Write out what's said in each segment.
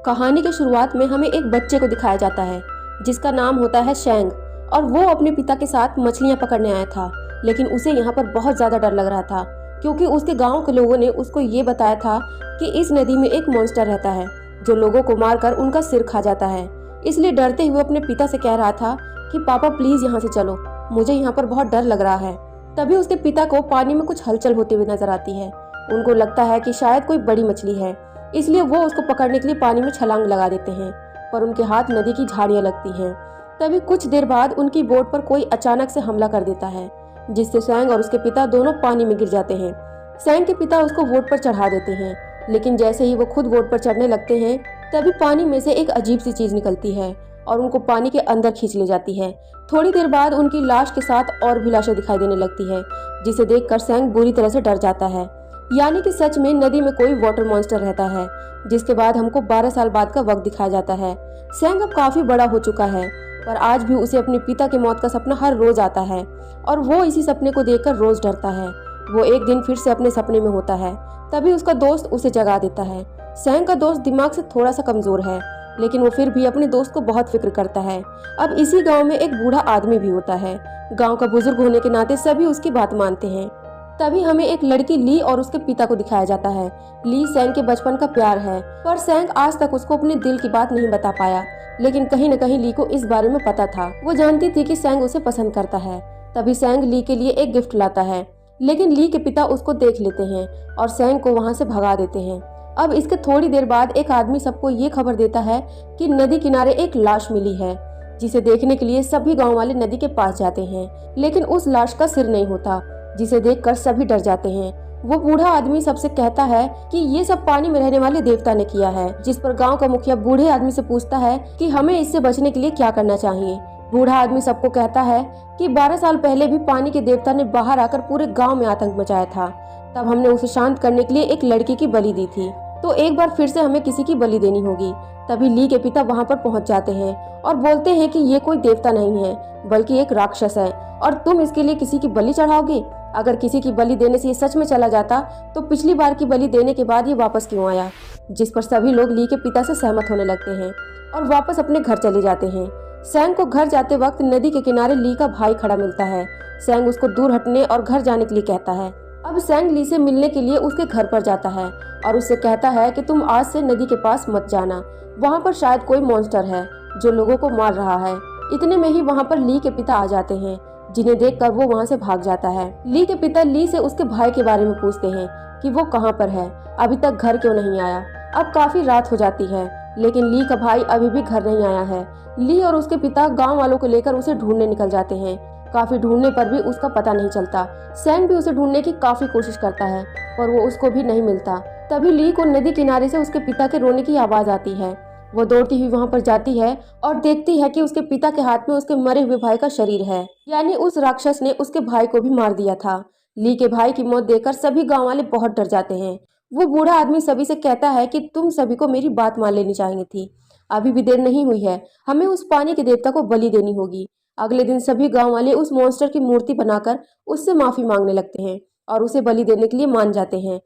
कहानी की शुरुआत में हमें एक बच्चे को दिखाया जाता है जिसका नाम होता है शेंग, और वो अपने पिता के साथ मछलियां पकड़ने आया था। लेकिन उसे यहाँ पर बहुत ज़्यादा डर लग रहा था क्योंकि उसके गांव के लोगों ने उसको ये बताया था कि इस नदी में एक मॉन्स्टर रहता है जो लोगों को मारकर उनका सिर खा जाता है। इसलिए डरते हुए अपने पिता से कह रहा था कि पापा प्लीज यहाँ से चलो, मुझे यहाँ पर बहुत डर लग रहा है। तभी उसके पिता को पानी में कुछ हलचल होते हुए नजर आती है। उनको लगता है कि शायद कोई बड़ी मछली है, इसलिए वो उसको पकड़ने के लिए पानी में छलांग लगा देते हैं, पर उनके हाथ नदी की झाड़ियां लगती हैं। तभी कुछ देर बाद उनकी बोट पर कोई अचानक से हमला कर देता है जिससे सैंग और उसके पिता दोनों पानी में गिर जाते हैं। सैंग के पिता उसको बोट पर चढ़ा देते हैं, लेकिन जैसे ही वो खुद बोट पर चढ़ने लगते हैं तभी पानी में से एक अजीब सी चीज निकलती है और उनको पानी के अंदर खींच ले जाती है। थोड़ी देर बाद उनकी लाश के साथ और भी लाशें दिखाई देने लगती है जिसे देखकर सैंग बुरी तरह से डर जाता है। यानी कि सच में नदी में कोई वाटर मॉन्स्टर रहता है। जिसके बाद हमको 12 साल बाद का वक्त दिखाया जाता है। सैंग अब काफी बड़ा हो चुका है, पर आज भी उसे अपने पिता की मौत का सपना हर रोज आता है और वो इसी सपने को देखकर रोज डरता है। वो एक दिन फिर से अपने सपने में होता है, तभी उसका दोस्त उसे जगा देता है। सैंग का दोस्त दिमाग से थोड़ा सा कमजोर है, लेकिन वो फिर भी अपने दोस्त को बहुत फिक्र करता है। अब इसी गांव में एक बूढ़ा आदमी भी होता है। गांव का बुजुर्ग होने के नाते सभी उसकी बात मानते हैं। तभी हमें एक लड़की ली और उसके पिता को दिखाया जाता है। ली सैंग के बचपन का प्यार है, पर सैंग आज तक उसको अपने दिल की बात नहीं बता पाया। लेकिन कहीं न कहीं ली को इस बारे में पता था। वो जानती थी कि सैंग उसे पसंद करता है। तभी सैंग ली के लिए एक गिफ्ट लाता है, लेकिन ली के पिता उसको देख लेते हैं और सैंग को वहाँ से भगा देते हैं। अब इसके थोड़ी देर बाद एक आदमी सबको ये खबर देता है कि नदी किनारे एक लाश मिली है, जिसे देखने के लिए सभी गाँव वाले नदी के पास जाते हैं। लेकिन उस लाश का सिर नहीं होता, जिसे देखकर सभी डर जाते हैं। वो बूढ़ा आदमी सबसे कहता है कि ये सब पानी में रहने वाले देवता ने किया है। जिस पर गांव का मुखिया बूढ़े आदमी से पूछता है कि हमें इससे बचने के लिए क्या करना चाहिए। बूढ़ा आदमी सबको कहता है कि 12 साल पहले भी पानी के देवता ने बाहर आकर पूरे गांव में आतंक मचाया था। तब हमने उसे शांत करने के लिए एक लड़की की बलि दी थी, तो एक बार फिर से हमें किसी की बलि देनी होगी। तभी ली के पिता वहाँ पर पहुँच जाते हैं और बोलते हैं कि ये कोई देवता नहीं है बल्कि एक राक्षस है, और तुम इसके लिए किसी की बलि चढ़ाओगे। अगर किसी की बलि देने से ये सच में चला जाता तो पिछली बार की बलि देने के बाद ये वापस क्यों आया। जिस पर सभी लोग ली के पिता से सहमत होने लगते हैं और वापस अपने घर चले जाते हैं। सैंग को घर जाते वक्त नदी के किनारे ली का भाई खड़ा मिलता है। सैंग उसको दूर हटने और घर जाने के लिए कहता है। अब सैंग ली से मिलने के लिए उसके घर पर जाता है और उससे कहता है कि तुम आज से नदी के पास मत जाना, वहाँ पर शायद कोई मॉन्स्टर है जो लोगों को मार रहा है। इतने में ही वहाँ पर ली के पिता आ जाते हैं, जिन्हें देखकर वो वहाँ से भाग जाता है। ली के पिता ली से उसके भाई के बारे में पूछते हैं कि वो कहाँ पर है, अभी तक घर क्यों नहीं आया। अब काफी रात हो जाती है, लेकिन ली का भाई अभी भी घर नहीं आया है। ली और उसके पिता गांव वालों को लेकर उसे ढूंढने निकल जाते हैं। काफी ढूंढने पर भी उसका पता नहीं चलता। सैंग भी उसे ढूंढने की काफी कोशिश करता है, पर वो उसको भी नहीं मिलता। तभी ली को नदी किनारे से उसके पिता के रोने की आवाज आती है। वो दौड़ती हुई वहां पर जाती है और देखती है कि उसके पिता के हाथ में उसके मरे हुए भाई का शरीर है, यानी उस राक्षस ने उसके भाई को भी मार दिया था। ली के भाई की मौत देखकर सभी गांव वाले बहुत डर जाते हैं। वो बूढ़ा आदमी सभी से कहता है कि तुम सभी को मेरी बात मान लेनी चाहिए थी, अभी भी देर नहीं हुई है, हमें उस पानी के देवता को बलि देनी होगी। अगले दिन सभी गांव वाले उस मॉन्स्टर की मूर्ति बनाकर उससे माफी मांगने लगते हैं और उसे बलि देने के लिए मान जाते हैं।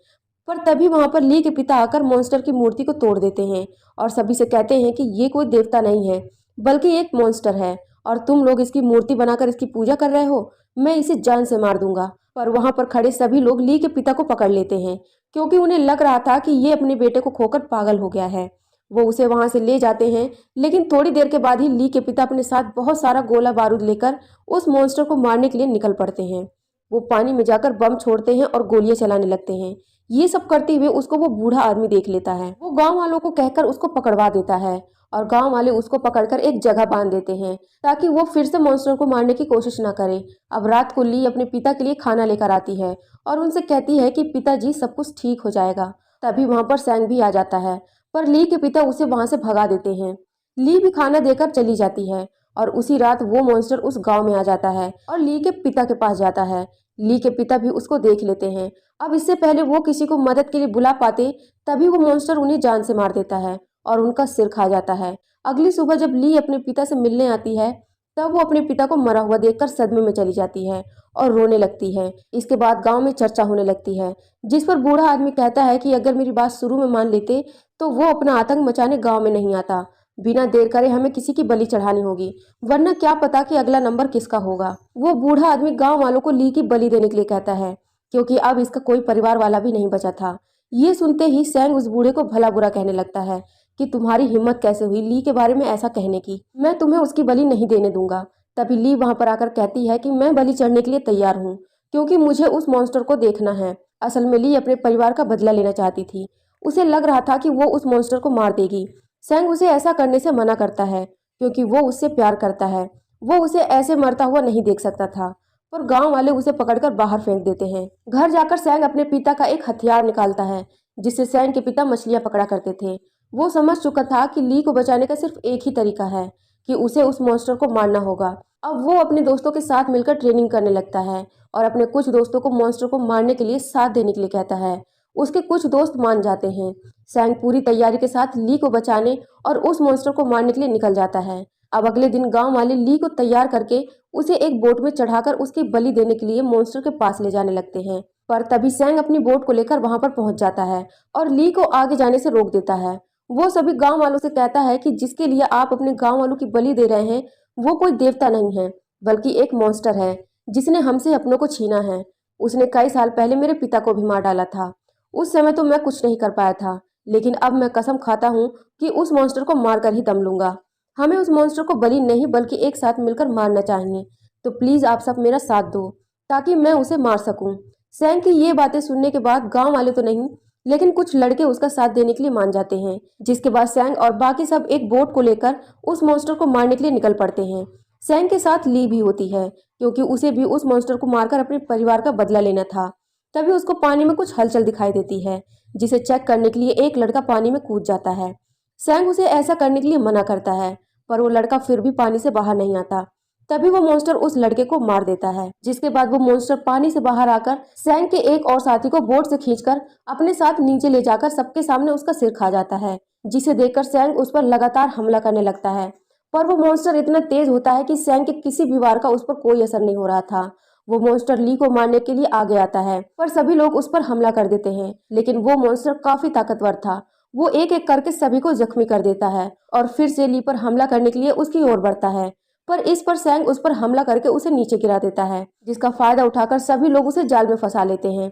पर तभी वहां पर ली के पिता आकर मॉन्स्टर की मूर्ति को तोड़ देते हैं और सभी से कहते हैं कि ये कोई देवता नहीं है बल्कि एक मॉन्स्टर है, और तुम लोग इसकी मूर्ति बनाकर इसकी पूजा कर रहे हो, मैं इसे जान से मार दूंगा। पर वहां पर खड़े सभी लोग ली के पिता को पकड़ लेते हैं क्योंकि उन्हें लग रहा था कि ये अपने बेटे को खोकर पागल हो गया है। वो उसे वहां से ले जाते हैं, लेकिन थोड़ी देर के बाद ही ली के पिता अपने साथ बहुत सारा गोला बारूद लेकर उस मॉन्स्टर को मारने के लिए निकल पड़ते हैं। वो पानी में जाकर बम छोड़ते हैं और गोलियां चलाने लगते हैं। ये सब करते हुए उसको वो बूढ़ा आदमी देख लेता है। वो गांव वालों को कहकर उसको पकड़वा देता है और गांव वाले उसको पकड़कर एक जगह बांध देते हैं ताकि वो फिर से मॉन्स्टर को मारने की कोशिश ना करे। अब रात को ली अपने पिता के लिए खाना लेकर आती है और उनसे कहती है कि पिताजी सब कुछ ठीक हो जाएगा। तभी वहां पर सैंग भी आ जाता है, पर ली के पिता उसे वहां से भगा देते हैं। ली भी खाना देकर चली जाती है और उसी रात वो मॉन्स्टर उस गांव में आ जाता है और ली के पिता के पास जाता है। ली के पिता भी उसको देख लेते हैं। अब इससे पहले वो किसी को मदद के लिए बुला पाते, तभी वो मॉन्स्टर उन्हें जान से मार देता है और उनका सिर खा जाता है। अगली सुबह जब ली अपने पिता से मिलने आती है तब वो अपने पिता को मरा हुआ देखकर सदमे में चली जाती है और रोने लगती है। इसके बाद गांव में चर्चा होने लगती है, जिस पर बूढ़ा आदमी कहता है कि अगर मेरी बात शुरू में मान लेते तो वो अपना आतंक मचाने गांव में नहीं आता। बिना देर करे हमें किसी की बलि चढ़ानी होगी, वरना क्या पता कि अगला नंबर किसका होगा। वो बूढ़ा आदमी गांव वालों को ली की बलि देने के लिए कहता है, क्योंकि अब इसका कोई परिवार वाला भी नहीं बचा था। ये सुनते ही सैंग उस बूढ़े को भला बुरा कहने लगता है कि तुम्हारी हिम्मत कैसे हुई ली के बारे में ऐसा कहने की, मैं तुम्हें उसकी बलि नहीं देने दूंगा। तभी ली वहां पर आकर कहती है कि मैं बलि चढ़ने के लिए तैयार हूँ, क्योंकि मुझे उस मॉन्स्टर को देखना है। असल में ली अपने परिवार का बदला लेना चाहती थी। उसे लग रहा था कि वो उस मॉन्स्टर को मार देगी। सैंग उसे ऐसा करने से मना करता है, क्योंकि वो उससे प्यार करता है। वो उसे ऐसे मरता हुआ नहीं देख सकता था, पर गांव वाले उसे पकड़कर बाहर फेंक देते हैं। घर जाकर सैंग अपने पिता का एक हथियार निकालता है, जिससे सैंग के पिता मछलियां पकड़ा करते थे। वो समझ चुका था कि ली को बचाने का सिर्फ एक ही तरीका है कि उसे उस मॉन्स्टर को मारना होगा। अब वो अपने दोस्तों के साथ मिलकर ट्रेनिंग करने लगता है और अपने कुछ दोस्तों को मॉन्स्टर को मारने के लिए साथ देने के लिए कहता है। उसके कुछ दोस्त मान जाते हैं। सैंग पूरी तैयारी के साथ ली को बचाने और उस मॉन्स्टर को मारने के लिए निकल जाता है। अब अगले दिन गांव वाले ली को तैयार करके उसे एक बोट में चढ़ाकर उसकी बलि देने के लिए मॉन्स्टर के पास ले जाने लगते हैं। पर तभी सैंग अपनी बोट को लेकर वहां पर पहुंच जाता है और ली को आगे जाने से रोक देता है। वो सभी गांव वालों से कहता है कि जिसके लिए आप अपने गांव वालों की बलि दे रहे हैं वो कोई देवता नहीं है, बल्कि एक मॉन्स्टर है जिसने हमसे अपनों को छीना है। उसने कई साल पहले मेरे पिता को भी मार डाला था। उस समय तो मैं कुछ नहीं कर पाया था, लेकिन अब मैं कसम खाता हूँ कि उस मॉन्स्टर को मारकर ही दम लूंगा। हमें उस मॉन्स्टर को बलि नहीं बल्कि एक साथ मिलकर मारना चाहिए। तो प्लीज आप सब मेरा साथ दो ताकि मैं उसे मार सकूं। सैंग की ये बातें सुनने के बाद गांव वाले तो नहीं, लेकिन कुछ लड़के उसका साथ देने के लिए मान जाते हैं। जिसके बाद सैंग और बाकी सब एक बोट को लेकर उस मॉन्स्टर को मारने के लिए निकल पड़ते हैं। सैंग के साथ ली भी होती है, क्योंकि उसे भी उस मॉन्स्टर को मारकर अपने परिवार का बदला लेना था। तभी उसको पानी में कुछ हलचल दिखाई देती है, जिसे चेक करने के लिए एक लड़का पानी में कूद जाता है। सैंग उसे ऐसा करने के लिए मना करता है, पर वो लड़का फिर भी पानी से बाहर नहीं आता। तभी वो मॉन्स्टर उस लड़के को मार देता है, जिसके बाद वो मॉन्स्टर पानी से बाहर आकर सैंग के एक और साथी को बोट से खींचकर अपने साथ नीचे ले जाकर सबके सामने उसका सिर खा जाता है, जिसे देखकर सैंग उस पर लगातार हमला करने लगता है। पर वो मॉन्स्टर इतना तेज होता है कि सैंग के किसी भी वार का उस पर कोई असर नहीं हो रहा था। वो मॉन्स्टर ली को मारने के लिए आगे आता है, पर सभी लोग उस पर हमला कर देते हैं। लेकिन वो मॉन्स्टर काफी ताकतवर था। वो एक एक करके सभी को जख्मी कर देता है और फिर से ली पर हमला करने के लिए उसकी ओर बढ़ता है। पर इस पर सैंग उस पर हमला करके उसे नीचे गिरा देता है, जिसका फायदा उठाकर सभी लोग उसे जाल में फंसा लेते हैं।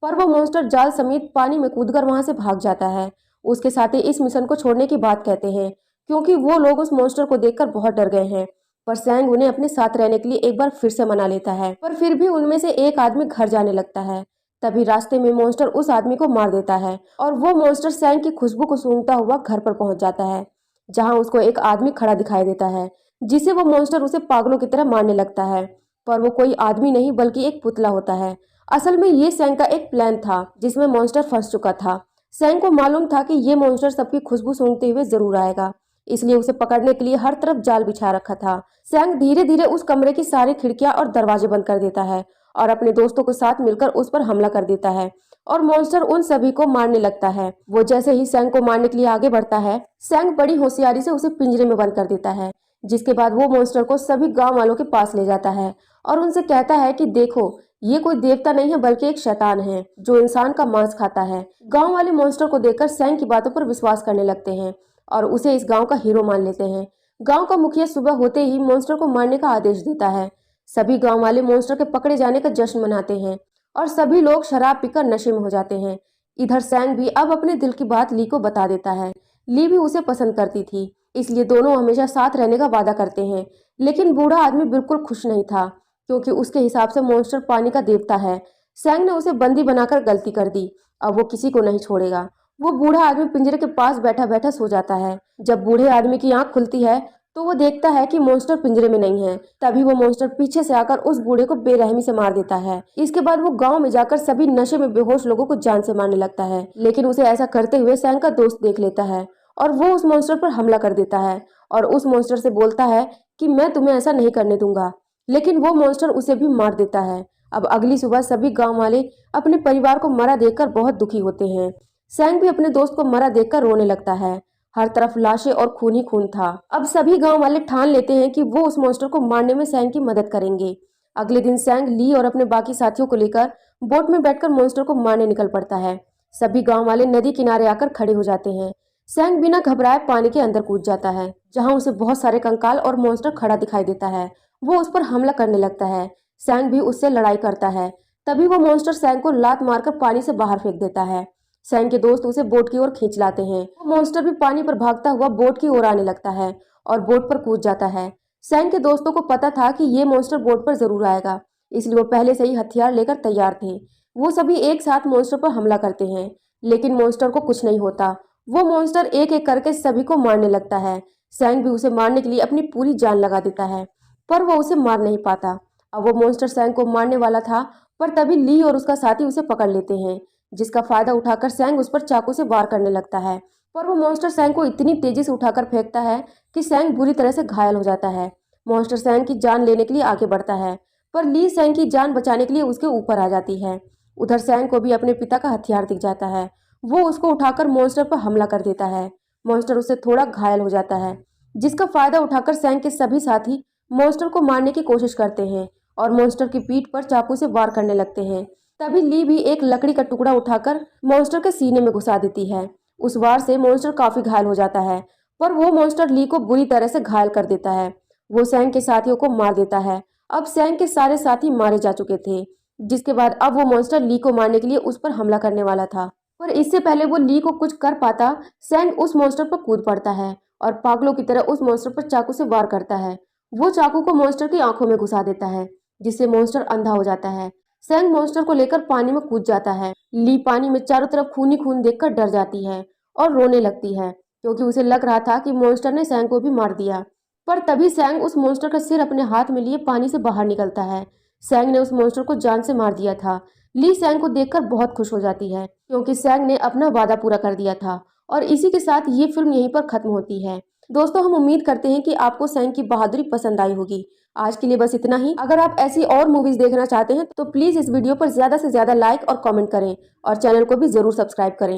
पर वो मॉन्स्टर जाल समेत पानी में कूदकर वहां से भाग जाता है। उसके साथी इस मिशन को छोड़ने की बात कहते हैं, क्योंकि वो लोग उस मॉन्स्टर को देखकर बहुत डर गए हैं। पर सैंग उन्हें अपने साथ रहने के लिए एक बार फिर से मना लेता है, पर फिर भी उनमें से एक आदमी घर जाने लगता है। तभी रास्ते में मॉन्स्टर उस आदमी को मार देता है और वो मॉन्स्टर सैंग की खुशबू को सूंघता हुआ घर पर पहुंच जाता है, जहां उसको एक आदमी खड़ा दिखाई देता है, जिसे वो मॉन्स्टर उसे पागलों की तरह मारने लगता है। पर वो कोई आदमी नहीं बल्कि एक पुतला होता है। असल में ये सैंग का एक प्लान था जिसमें मॉन्स्टर फंस चुका था। सैंग को मालूम था कि ये मॉन्स्टर सबकी खुशबू सूंघते हुए जरूर आएगा, इसलिए उसे पकड़ने के लिए हर तरफ जाल बिछा रखा था। सैंग धीरे धीरे उस कमरे की सारी खिड़कियां और दरवाजे बंद कर देता है और अपने दोस्तों के साथ मिलकर उस पर हमला कर देता है और मॉन्स्टर उन सभी को मारने लगता है। वो जैसे ही सैंग को मारने के लिए आगे बढ़ता है, सैंग बड़ी होशियारी से उसे पिंजरे में बंद कर देता है। जिसके बाद वो मॉन्स्टर को सभी गांव वालों के पास ले जाता है और उनसे कहता है कि देखो, ये कोई देवता नहीं है बल्कि एक शैतान है जो इंसान का मांस खाता है। गांव वाले मॉन्स्टर को देखकर सैंग की बातों पर विश्वास करने लगते हैं और उसे इस गांव का हीरो मान लेते हैं। गांव का मुखिया सुबह होते ही मॉन्स्टर को मारने का आदेश देता है। सभी गांव वाले मॉन्स्टर के पकड़े जाने का जश्न मनाते हैं और सभी लोग शराब पीकर नशे में हो जाते हैं। इधर सैंग भी अब अपने दिल की बात ली को बता देता है। ली भी उसे पसंद करती थी, इसलिए दोनों हमेशा साथ रहने का वादा करते हैं। लेकिन बूढ़ा आदमी बिल्कुल खुश नहीं था, क्योंकि उसके हिसाब से मॉन्स्टर पानी का देवता है। सैंग ने उसे बंदी बनाकर गलती कर दी, अब वो किसी को नहीं छोड़ेगा। वो बूढ़ा आदमी पिंजरे के पास बैठा बैठा सो जाता है। जब बूढ़े आदमी की आंख खुलती है तो वो देखता है कि मॉन्स्टर पिंजरे में नहीं है। तभी वो मॉन्स्टर पीछे से आकर उस बूढ़े को बेरहमी से मार देता है। इसके बाद वो गांव में जाकर सभी नशे में बेहोश लोगों को जान से मारने लगता है। लेकिन उसे ऐसा करते हुए सैंग का दोस्त देख लेता है और वो उस मॉन्स्टर पर हमला कर देता है और उस मॉन्स्टर से बोलता है कि मैं तुम्हें ऐसा नहीं करने दूंगा। लेकिन वो मॉन्स्टर उसे भी मार देता है। अब अगली सुबह सभी गांव वाले अपने परिवार को मरा देखकर बहुत दुखी होते हैं। सैंग भी अपने दोस्त को मरा देखकर रोने लगता है हर तरफ लाशें और खून ही खून था। अब सभी गांव वाले ठान लेते हैं कि वो उस मॉन्स्टर को मारने में सैंग की मदद करेंगे। अगले दिन सैंग ली और अपने बाकी साथियों को लेकर बोट में बैठकर मॉन्स्टर को मारने निकल पड़ता है। सभी गांव वाले नदी किनारे आकर खड़े हो जाते हैं। सैंग बिना घबराए पानी के अंदर कूद जाता है, जहां उसे बहुत सारे कंकाल और मॉन्स्टर खड़ा दिखाई देता है। वो उस पर हमला करने लगता है। सैंग भी उससे लड़ाई करता है। तभी वो मॉन्स्टर सैंग को लात मारकर पानी से बाहर फेंक देता है। सैंग के दोस्त उसे बोट की ओर खींच लाते हैं। वो मॉन्स्टर भी पानी पर भागता हुआ बोट की ओर आने लगता है और बोट पर कूद जाता है। सैंग के दोस्तों को पता था कि ये मॉन्स्टर बोट पर जरूर आएगा, इसलिए वो पहले से ही हथियार लेकर तैयार थे। वो सभी एक साथ मॉन्स्टर पर हमला करते हैं, लेकिन मॉन्स्टर को कुछ नहीं होता। वो मॉन्स्टर एक एक करके सभी को मारने लगता है। सैंग भी उसे मारने के लिए अपनी पूरी जान लगा देता है, पर वो उसे मार नहीं पाता। अब वो मॉन्स्टर सैंग को मारने वाला था, पर तभी ली और उसका साथी उसे पकड़ लेते हैं, जिसका फायदा उठाकर सैंग उस पर चाकू से वार करने लगता है। पर वो मॉन्स्टर सैंग को इतनी तेजी से उठाकर फेंकता है कि सैंग बुरी तरह से घायल हो जाता है। मॉन्स्टर सैंग की जान लेने के लिए आगे बढ़ता है, पर ली सैंग की जान बचाने के लिए उसके ऊपर आ जाती है। उधर सैंग को भी अपने पिता का हथियार दिख जाता है। वो उसको उठाकर मॉन्स्टर पर हमला कर देता है। मॉन्स्टर उससे थोड़ा घायल हो जाता है, जिसका फायदा उठाकर सैंग के सभी साथी मॉन्स्टर को मारने की कोशिश करते हैं और मॉन्स्टर की पीठ पर चाकू से वार करने लगते हैं। तभी ली भी एक लकड़ी का टुकड़ा उठाकर मॉन्स्टर के सीने में घुसा देती है। उस वार से मॉन्स्टर काफी घायल हो जाता है, पर वो मॉन्स्टर ली को बुरी तरह से घायल कर देता है। वो सैंग के साथियों को मार देता है। अब सैंग के सारे साथी मारे जा चुके थे, जिसके बाद अब वो मॉन्स्टर ली को मारने के लिए उस पर हमला करने वाला था। पर इससे पहले वो ली को कुछ कर पाता, सैंग उस मॉन्स्टर पर कूद पड़ता है और पागलों की तरह उस मॉन्स्टर पर चाकू से वार करता है। वो चाकू को मॉन्स्टर की आंखों में घुसा देता है, जिससे मॉन्स्टर अंधा हो जाता है। सैंग मॉन्स्टर को लेकर पानी में कूद जाता है। ली पानी में चारों तरफ खून ही खून देखकर डर जाती है और रोने लगती है, क्योंकि उसे लग रहा था कि मॉन्स्टर ने सैंग को भी मार दिया। पर तभी सैंग उस मॉन्स्टर का सिर अपने हाथ में लिए पानी से बाहर निकलता है। सैंग ने उस मॉन्स्टर को जान से मार दिया था। ली सैंग को देखकर बहुत खुश हो जाती है, क्योंकि सैंग ने अपना वादा पूरा कर दिया था। और इसी के साथ ये फिल्म यहीं पर खत्म होती है। दोस्तों, हम उम्मीद करते हैं कि आपको सैंग की बहादुरी पसंद आई होगी। आज के लिए बस इतना ही। अगर आप ऐसी और मूवीज देखना चाहते हैं तो प्लीज इस वीडियो पर ज्यादा से ज्यादा लाइक और कमेंट करें और चैनल को भी जरूर सब्सक्राइब करें।